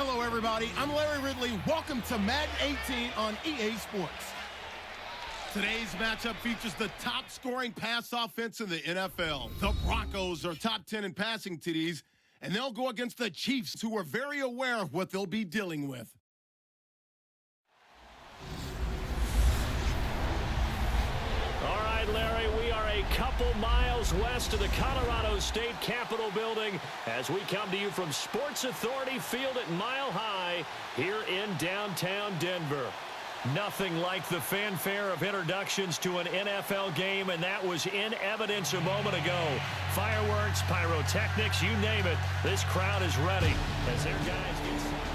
Hello, everybody. I'm Larry Ridley. Welcome to Madden 18 on EA Sports. Today's matchup features the top-scoring pass offense in the NFL. The Broncos are top 10 in passing TDs, and they'll go against the Chiefs, who are very aware of what they'll be dealing with. All right, Larry, we are a couple miles west of the Colorado State Capitol building as we come to you from Sports Authority Field at Mile High here in downtown Denver. Nothing like the fanfare of introductions to an NFL game, and that was in evidence a moment ago. Fireworks, pyrotechnics, you name it. This crowd is ready as their guys get set.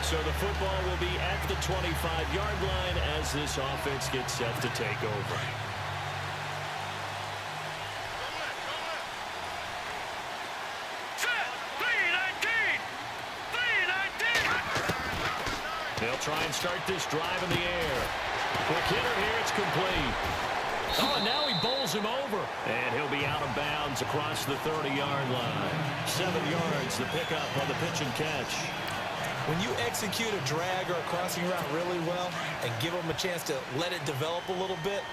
So the football will be at the 25-yard line as this offense gets set to take over. They'll try and start this drive in the air. Quick hitter here, it's complete. Oh, and now he bowls him over. And he'll be out of bounds across the 30-yard line. 7 yards, the pickup on the pitch and catch. When you execute a drag or a crossing route really well and give them a chance to let it develop a little bit,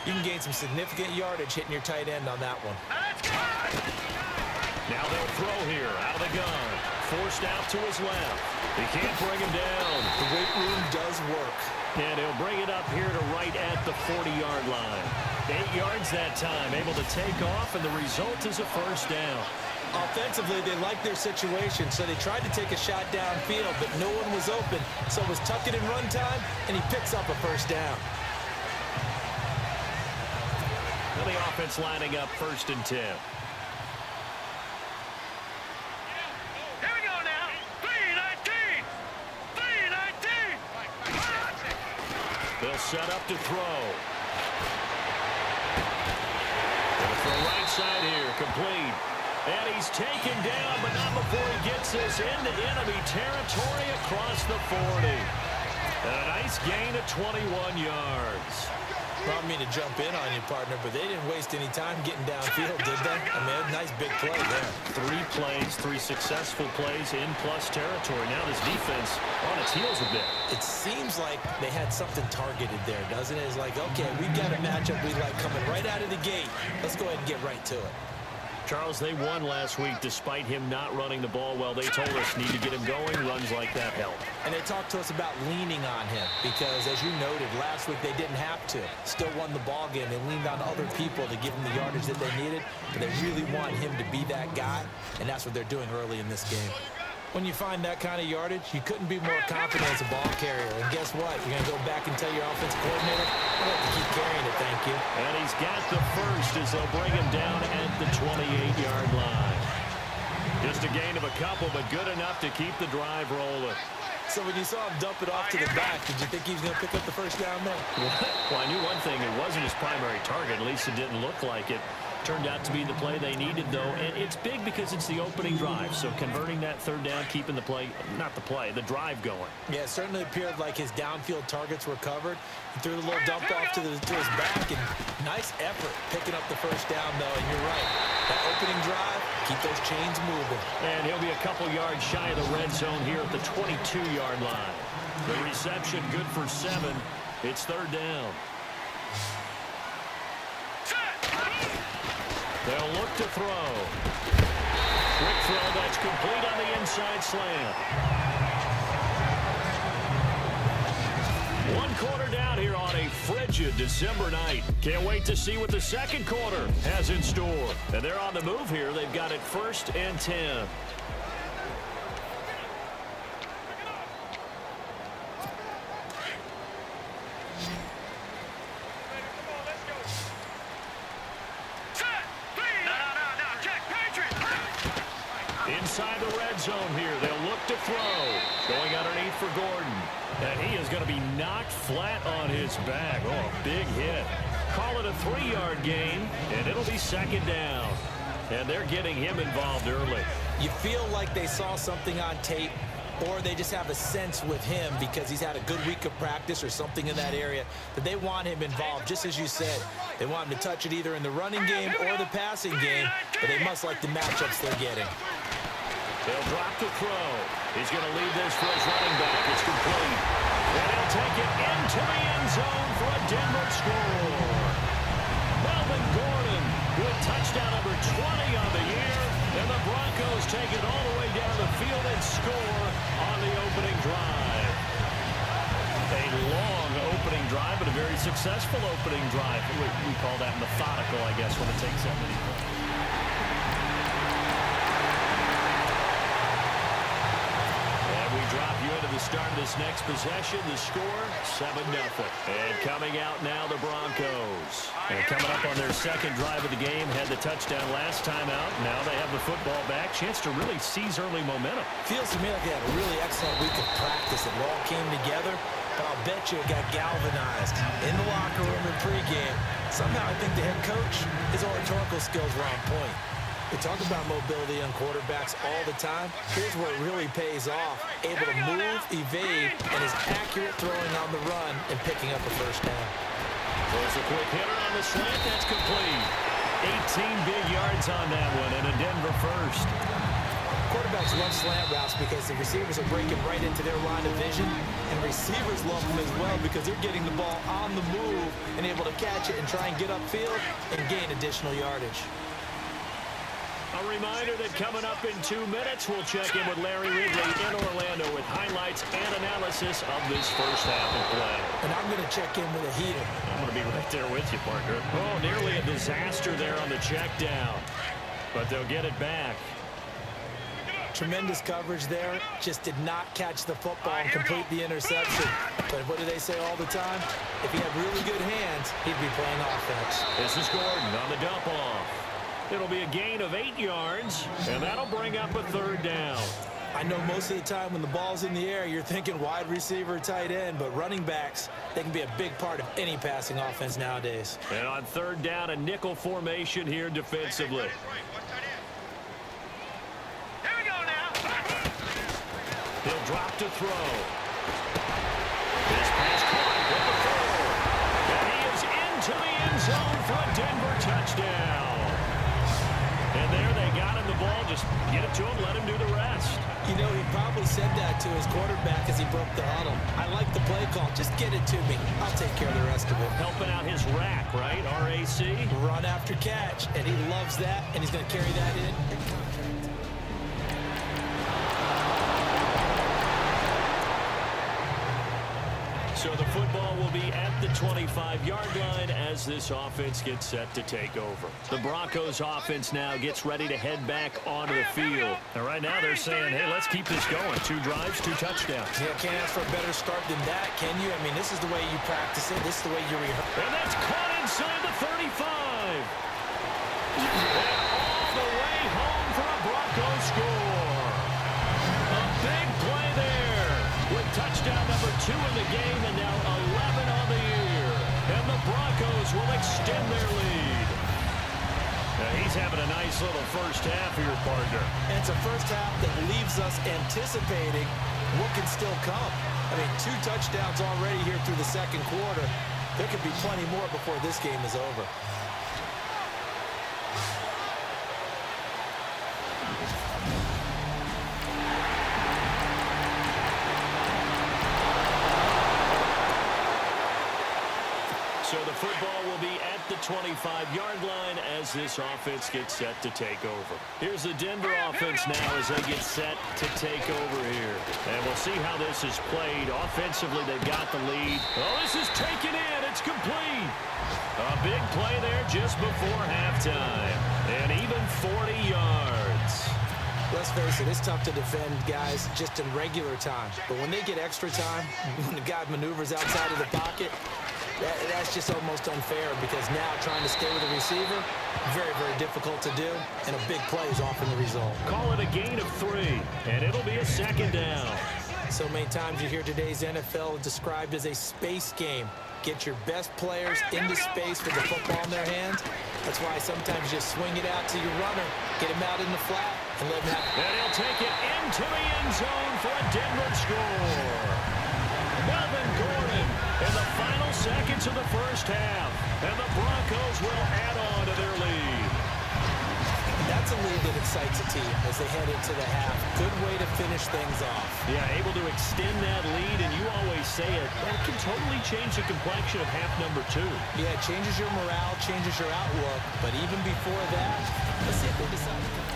you can gain some significant yardage hitting your tight end on that one. Now they'll throw here out of the gun. Forced out to his left. He can't bring him down. The weight room does work. And he'll bring it up here to right at the 40-yard line. 8 yards that time, able to take off, and the result is a first down. Offensively, they liked their situation, so they tried to take a shot downfield, but no one was open. So it was tuck it in run time, and he picks up a first down. Well, the offense lining up 1st and 10. They'll set up to throw. They'll throw right side here, complete. And he's taken down, but not before he gets this into enemy territory across the 40. And a nice gain of 21 yards. I don't mean to jump in on you, partner, but they didn't waste any time getting downfield, did they? I mean, a nice big play there. 3 plays, 3 successful plays in plus territory. Now this defense on its heels a bit. It seems like they had something targeted there, doesn't it? It's like, okay, we've got a matchup we like coming right out of the gate. Let's go ahead and get right to it. Charles, they won last week despite him not running the ball well. They told us need to get him going. Runs like that help. And they talked to us about leaning on him because, as you noted, last week they didn't have to. Still won the ball game. They leaned on other people to give them the yardage that they needed. But they really want him to be that guy, and that's what they're doing early in this game. When you find that kind of yardage, you couldn't be more confident as a ball carrier. And guess what? You're going to go back and tell your offensive coordinator, I'd like to keep carrying it, thank you. And he's got the first as they'll bring him down at the 28-yard line. Just a gain of a couple, but good enough to keep the drive rolling. So when you saw him dump it off to the back, did you think he was going to pick up the first down there? Well, I knew one thing. It wasn't his primary target. At least it didn't look like it. Turned out to be the play they needed, though, and it's big because it's the opening drive. So converting that 3rd down, keeping the play, not the play, the drive going. Yeah, it certainly appeared like his downfield targets were covered. He threw a little dump off to his back, and nice effort picking up the first down, though. And you're right, that opening drive, keep those chains moving. And he'll be a couple yards shy of the red zone here at the 22-yard line. The reception good for 7. It's 3rd down. They'll look to throw. Quick throw that's complete on the inside slant. 1 quarter down here on a frigid December night. Can't wait to see what the 2nd quarter has in store. And they're on the move here. They've got it 1st and 10. Inside the red zone here. They'll look to throw. Going underneath for Gordon. And he is going to be knocked flat on his back. Oh, big hit. Call it a 3-yard gain, and it'll be 2nd down. And they're getting him involved early. You feel like they saw something on tape or they just have a sense with him because he's had a good week of practice or something in that area that they want him involved. Just as you said, they want him to touch it either in the running game or the passing game, but they must like the matchups they're getting. They'll drop the throw. He's going to lead this for his running back. It's complete. And he'll take it into the end zone for a Denver score. Melvin Gordon with touchdown number 20 on the year. And the Broncos take it all the way down the field and score on the opening drive. A long opening drive, but a very successful opening drive. We call that methodical, I guess, when it takes that many plays. Drop you into the start of this next possession. The score, 7-0. And coming out now, the Broncos. And coming up on their second drive of the game, had the touchdown last time out. Now they have the football back. Chance to really seize early momentum. Feels to me like they had a really excellent week of practice. It all came together. But I'll bet you it got galvanized in the locker room in pregame. Somehow I think the head coach, his oratorical skills were on point. We talk about mobility on quarterbacks all the time. Here's where it really pays off. Able to move, evade, and is accurate throwing on the run and picking up a first down. Throws a quick hitter on the slant. That's complete. 18 big yards on that one and a Denver first. Quarterbacks love slant routes because the receivers are breaking right into their line of vision, and receivers love them as well because they're getting the ball on the move and able to catch it and try and get upfield and gain additional yardage. A reminder that coming up in 2 minutes, we'll check in with Larry Ridley in Orlando with highlights and analysis of this first half of play. And I'm going to check in with a heater. I'm going to be right there with you, partner. Oh, nearly a disaster there on the check down. But they'll get it back. Tremendous coverage there. Just did not catch the football and complete the interception. But what do they say all the time? If he had really good hands, he'd be playing offense. This is Gordon on the dump off. It'll be a gain of 8 yards, and that'll bring up a third down. I know most of the time when the ball's in the air, you're thinking wide receiver, tight end, but running backs, they can be a big part of any passing offense nowadays. And on third down, a nickel formation here defensively. He'll drop to throw. This pass caught with the throw. And he is into the end zone for a Denver touchdown. And there they got him the ball. Just get it to him, let him do the rest. You know, he probably said that to his quarterback as he broke the huddle. I like the play call. Just get it to me. I'll take care of the rest of it. Helping out his rack, right? RAC. Run after catch. And he loves that, and he's going to carry that in. So the football will be at the 25-yard line as this offense gets set to take over. The Broncos offense now gets ready to head back onto the field. And right now they're saying, hey, let's keep this going. 2 drives, 2 touchdowns. Yeah, can't ask for a better start than that, can you? I mean, this is the way you practice it. This is the way you rehearse. And that's caught inside the 35. And all the way home for a Broncos score. A big play there with touchdown number 2 in the game and now 11 on the year. And the Broncos will extend their lead. Now he's having a nice little first half here, partner. And it's a first half that leaves us anticipating what can still come. I mean, 2 touchdowns already here through the second quarter. There could be plenty more before this game is over. So the football will be at the 25-yard line as this offense gets set to take over. Here's the Denver offense now as they get set to take over here. And we'll see how this is played. Offensively, they've got the lead. Oh, this is taken in. It's complete. A big play there just before halftime. And even 40 yards. Let's face it, it's tough to defend guys just in regular time. But when they get extra time, when the guy maneuvers outside of the pocket, that's just almost unfair because now trying to stay with the receiver, very, very difficult to do, and a big play is often the result. Call it a gain of 3, and it'll be a second down. So many times you hear today's NFL described as a space game. Get your best players into space with the football in their hands. That's why sometimes you just swing it out to your runner, get him out in the flat, and let him have it. And he'll take it into the end zone for a Denver score. Melvin Gordon in the final seconds of the first half. And the Broncos will add on to their lead. That's a lead that excites a team as they head into the half. Good way to finish things off. Yeah, able to extend that lead, and you always say it, that can totally change the complexion of half number 2. Yeah, it changes your morale, changes your outlook. But even before that, let's see if they decide to finish.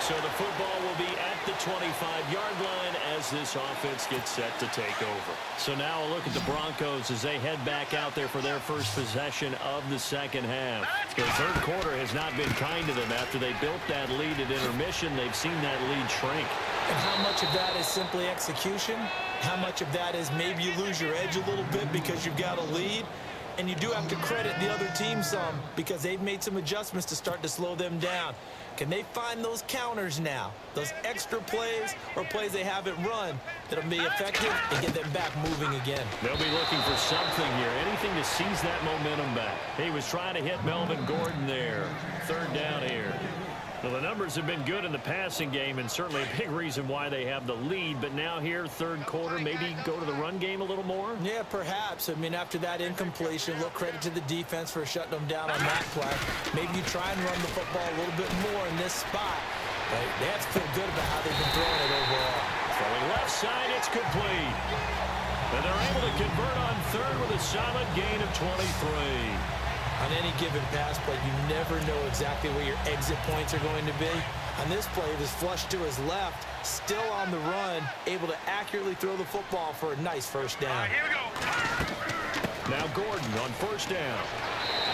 So the football will be at the 25-yard line as this offense gets set to take over. So now a look at the Broncos as they head back out there for their first possession of the second half. The third quarter has not been kind to them. After they built that lead at intermission, they've seen that lead shrink. And how much of that is simply execution? How much of that is maybe you lose your edge a little bit because you've got a lead? And you do have to credit the other team some because they've made some adjustments to start to slow them down. Can they find those counters now, those extra plays or plays they haven't run that'll be effective and get them back moving again? They'll be looking for something here, anything to seize that momentum back. He was trying to hit Melvin Gordon there. Third down here. Well, the numbers have been good in the passing game and certainly a big reason why they have the lead. But now here, third quarter, maybe go to the run game a little more? Yeah, perhaps. I mean, after that incompletion, look, credit to the defense for shutting them down on that play. Maybe you try and run the football a little bit more in this spot. But they have to feel good about how they've been throwing it overall. Throwing left side, it's complete. And they're able to convert on third with a solid gain of 23. On any given pass play, you never know exactly where your exit points are going to be. On this play, it was flushed to his left, still on the run, able to accurately throw the football for a nice first down. Here we go. Now Gordon on first down.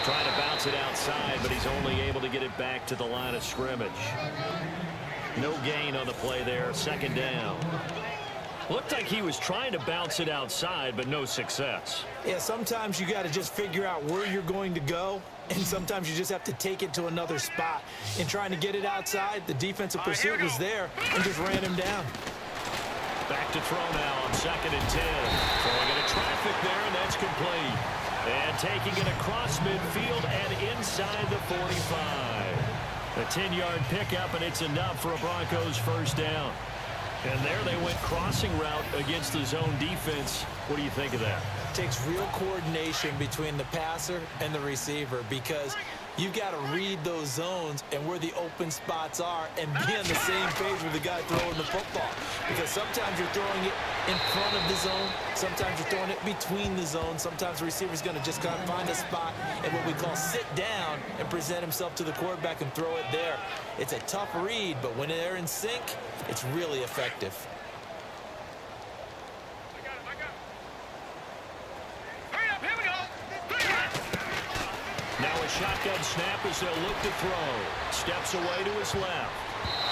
Trying to bounce it outside, but he's only able to get it back to the line of scrimmage. No gain on the play there, second down. Looked like he was trying to bounce it outside, but no success. Yeah, sometimes you got to just figure out where you're going to go, and sometimes you just have to take it to another spot. In trying to get it outside, the defensive pursuit was there and just ran him down. Back to throw now on 2nd and 10. Throwing into traffic there, and that's complete. And taking it across midfield and inside the 45. A 10-yard pickup, and it's enough for a Broncos first down. And there they went crossing route against the zone defense. What do you think of that? It takes real coordination between the passer and the receiver because you've got to read those zones and where the open spots are and be on the same page with the guy throwing the football. Because sometimes you're throwing it in front of the zone. Sometimes you're throwing it between the zones. Sometimes the receiver's going to just kind of find a spot and what we call sit down and present himself to the quarterback and throw it there. It's a tough read, but when they're in sync, it's really effective. Now a shotgun snap as they'll look to throw. Steps away to his left.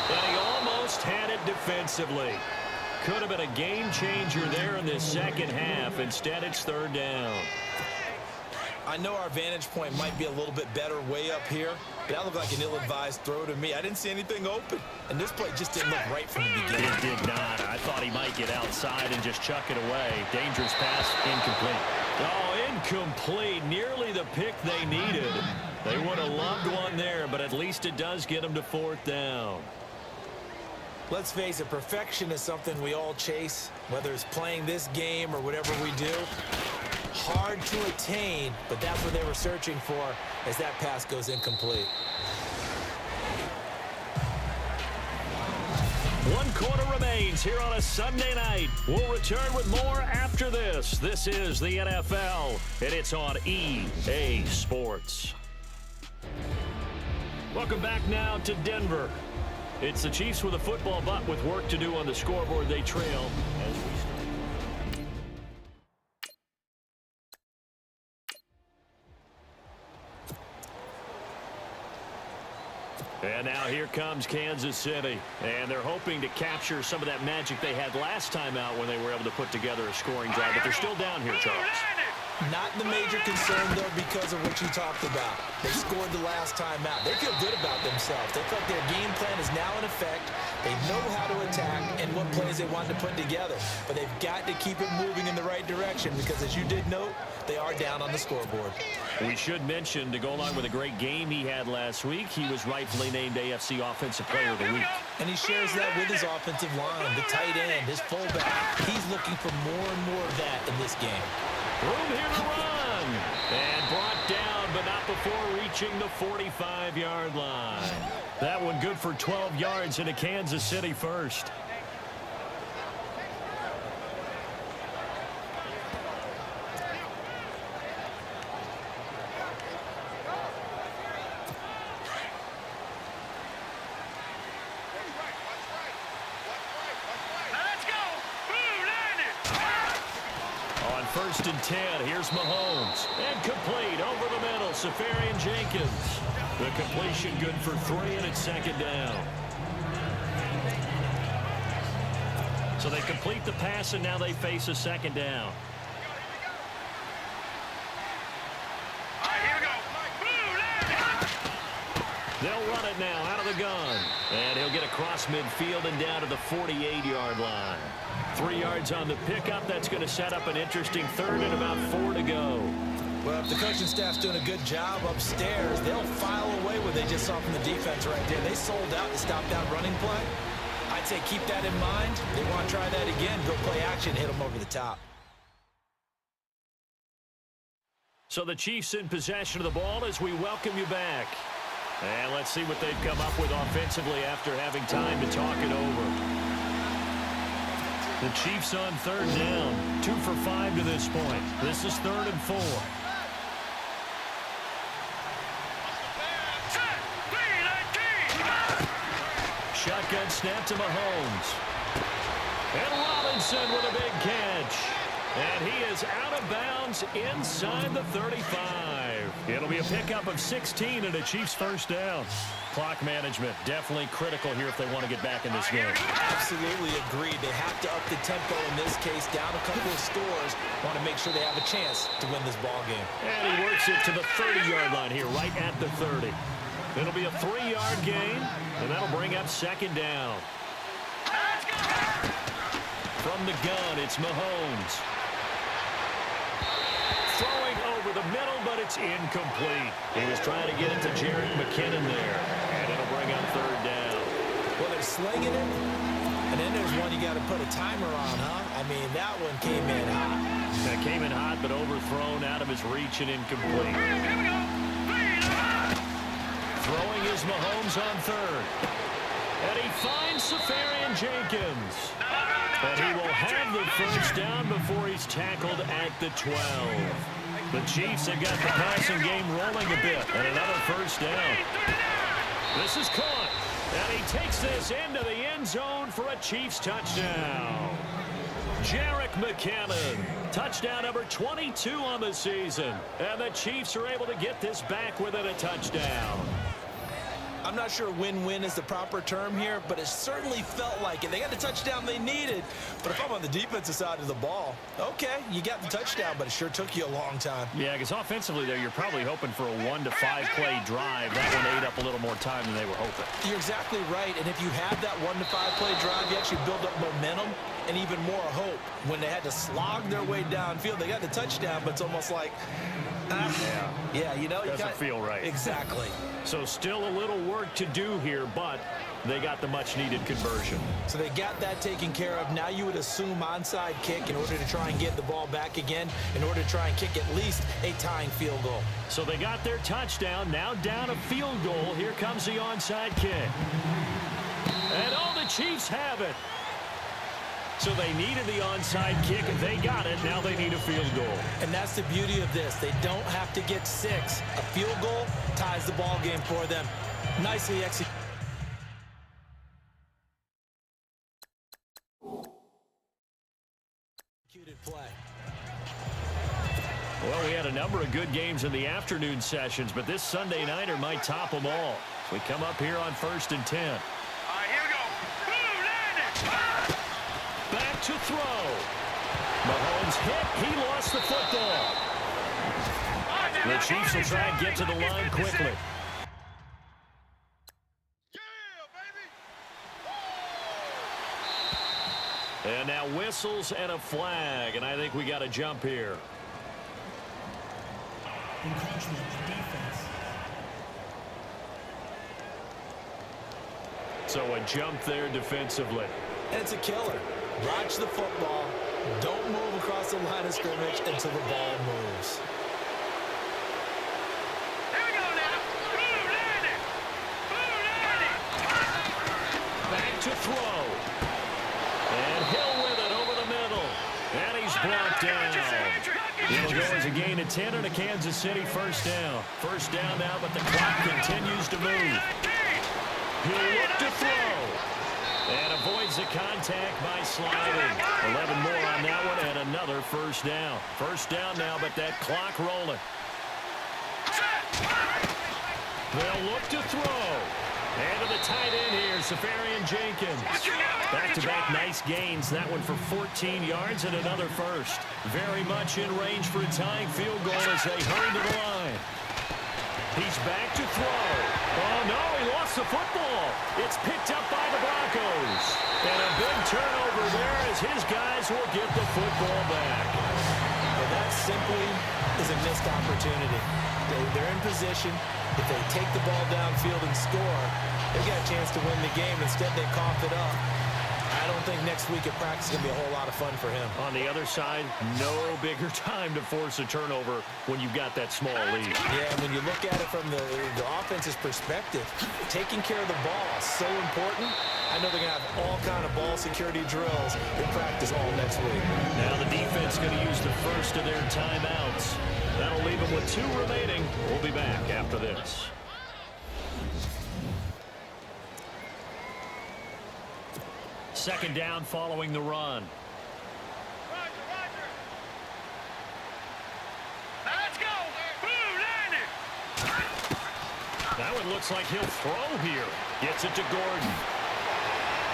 And he almost had it defensively. Could have been a game changer there in this second half. Instead, it's third down. I know our vantage point might be a little bit better way up here, but that looked like an ill-advised throw to me. I didn't see anything open, and this play just didn't look right from the beginning. It did not. I thought he might get outside and just chuck it away. Dangerous pass, incomplete. Oh, incomplete. Nearly the pick they needed. They would have loved one there, but at least it does get them to fourth down. Let's face it, perfection is something we all chase, whether it's playing this game or whatever we do. Hard to attain, but that's what they were searching for as that pass goes incomplete. 1 quarter remains here on a Sunday night. We'll return with more after this. This is the NFL, and it's on EA Sports. Welcome back now to Denver. It's the Chiefs with a football, but with work to do on the scoreboard. They trail as we start. And now here comes Kansas City. And they're hoping to capture some of that magic they had last time out when they were able to put together a scoring drive. But they're still down here, Charles. Not the major concern, though, because of what you talked about. They scored the last time out. They feel good about themselves. They feel like their game plan is now in effect. They know how to attack and what plays they want to put together. But they've got to keep it moving in the right direction because, as you did note, they are down on the scoreboard. We should mention, to go along with a great game he had last week, he was rightfully named AFC Offensive Player of the Week. And he shares that with his offensive line, the tight end, his fullback. He's looking for more and more of that in this game. Room here to run. And brought down, but not before reaching the 45-yard line. That one good for 12 yards into Kansas City first. First and 10. Here's Mahomes. And complete over the middle. Safarian Jenkins. The completion good for 3, and it's second down. So they complete the pass, and now they face a second down. They'll run it now out of the gun. And he'll get across midfield and down to the 48-yard line. 3 yards on the pickup. That's going to set up an interesting third and about 4 to go. Well, if the coaching staff's doing a good job upstairs, they'll file away what they just saw from the defense right there. They sold out to stop that running play. I'd say keep that in mind. They want to try that again. Go play action, hit them over the top. So the Chiefs in possession of the ball as we welcome you back. And let's see what they've come up with offensively after having time to talk it over. The Chiefs on third down. 2 for 5 to this point. This is 3rd and 4. Shotgun snap to Mahomes. And Robinson with a big catch. And he is out of bounds inside the 35. It'll be a pickup of 16 and a Chiefs first down. Clock management definitely critical here if they want to get back in this game. Absolutely agreed. They have to up the tempo in this case, down a couple of scores. Want to make sure they have a chance to win this ball game. And he works it to the 30-yard line here, right at the 30. It'll be a 3-yard gain, and that'll bring up second down. From the gun, it's Mahomes. Throwing over the middle, but it's incomplete. He was trying to get it to Jerick McKinnon there, and it'll bring up third down. Well, they're slinging it, and then there's one you got to put a timer on, huh? I mean, that one came in hot. That came in hot, but overthrown out of his reach and incomplete. Throwing is Mahomes on third. And he finds Safarian Jenkins. But he will have the first down before he's tackled at the 12. The Chiefs have got the passing game rolling a bit. And another first down. This is caught. And he takes this into the end zone for a Chiefs touchdown. Jerick McKinnon. Touchdown number 22 on the season. And the Chiefs are able to get this back within a touchdown. I'm not sure win-win is the proper term here, but it certainly felt like it. They got the touchdown they needed, but if I'm on the defensive side of the ball, okay, you got the touchdown, but it sure took you a long time. Yeah, because offensively there, you're probably hoping for a 1 to 5 play drive. That one ate up a little more time than they were hoping. You're exactly right, and if you have that 1 to 5 play drive, you actually build up momentum and even more hope. When they had to slog their way downfield, they got the touchdown, but it's almost like, yeah, you know, doesn't feel right. Exactly. So still a little work to do here, but they got the much-needed conversion. So they got that taken care of. Now you would assume onside kick in order to try and get the ball back again, in order to try and kick at least a tying field goal. So they got their touchdown, now down a field goal. Here comes the onside kick. And the Chiefs have it. So they needed the onside kick. They got it. Now they need a field goal. And that's the beauty of this. They don't have to get 6. A field goal ties the ball game for them. Nicely executed play. Well, we had a number of good games in the afternoon sessions, but this Sunday nighter might top them all. We come up here on 1st and 10. All right, here we go. Boom, landed. Back to throw. Mahomes hit. He lost the football. The Chiefs will try and get to the line quickly. And now whistles and a flag, and I think we got a jump here. So a jump there defensively. And it's a killer. Watch the football. Don't move across the line of scrimmage until the ball moves. Here we go now. Boom, landing. Boom, landing. Back to throw. And Hill with it over the middle. And he's brought down. It'll go as a gain of 10 and a Kansas City first down. First down now, but the clock continues to move. He'll look to throw. And avoids the contact by sliding. 11 more on that one and another first down. First down now, but that clock rolling. They'll look to throw. And to the tight end here, Safarian Jenkins. Back-to-back nice gains. That one for 14 yards and another first. Very much in range for a tying field goal as they hurry to the line. He's back to throw. Oh, no, he lost the football. It's picked up by the Broncos. And a big turnover there as his guys will get the football back. Well, that simply is a missed opportunity. They're in position. If they take the ball downfield and score, they've got a chance to win the game. Instead, they cough it up. I don't think next week at practice is going to be a whole lot of fun for him. On the other side, no bigger time to force a turnover when you've got that small lead. Yeah, when you look at it from the offense's perspective, taking care of the ball is so important. I know they're going to have all kind of ball security drills in practice all next week. Now the defense going to use the first of their timeouts. That'll leave them with 2 remaining. We'll be back after this. Second down following the run. Roger, roger. Now let's go. Boom, landing. That one looks like he'll throw here. Gets it to Gordon.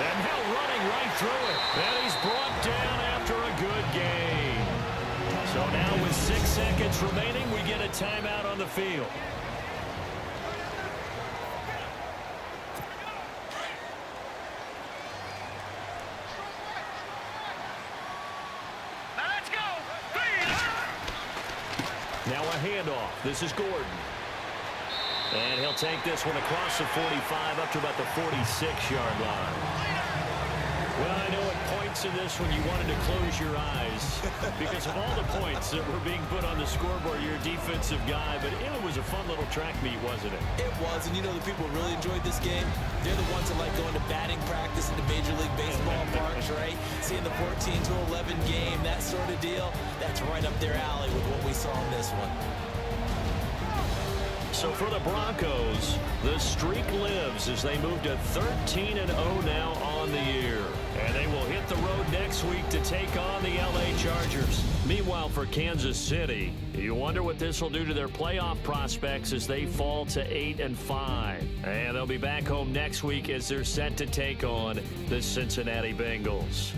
And now running right through it. And he's brought down after a good gain. So now with 6 seconds remaining, we get a timeout on the field. Now let's go. Now a handoff. This is Gordon. And he'll take this one across the 45 up to about the 46-yard line. Well, I know at points in this when you wanted to close your eyes because of all the points that were being put on the scoreboard. You're a defensive guy, but it was a fun little track meet, wasn't it? It was, and you know the people who really enjoyed this game? They're the ones that like going to batting practice in the Major League Baseball parks, right? Seeing the 14-11 game, that sort of deal, that's right up their alley with what we saw in this one. So for the Broncos, the streak lives as they move to 13-0 now on the year. And they will hit the road next week to take on the LA Chargers. Meanwhile, for Kansas City, you wonder what this will do to their playoff prospects as they fall to 8-5. And they'll be back home next week as they're set to take on the Cincinnati Bengals.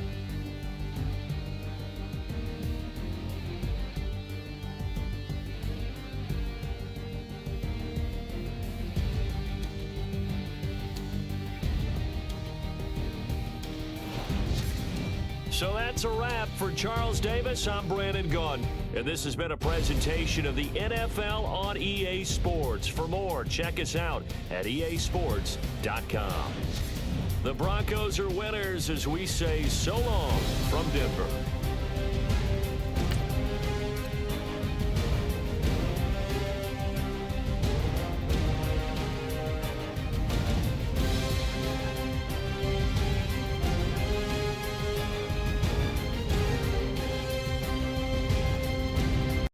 So that's a wrap for Charles Davis. I'm Brandon Gunn, and this has been a presentation of the NFL on EA Sports. For more, check us out at easports.com. The Broncos are winners as we say so long from Denver.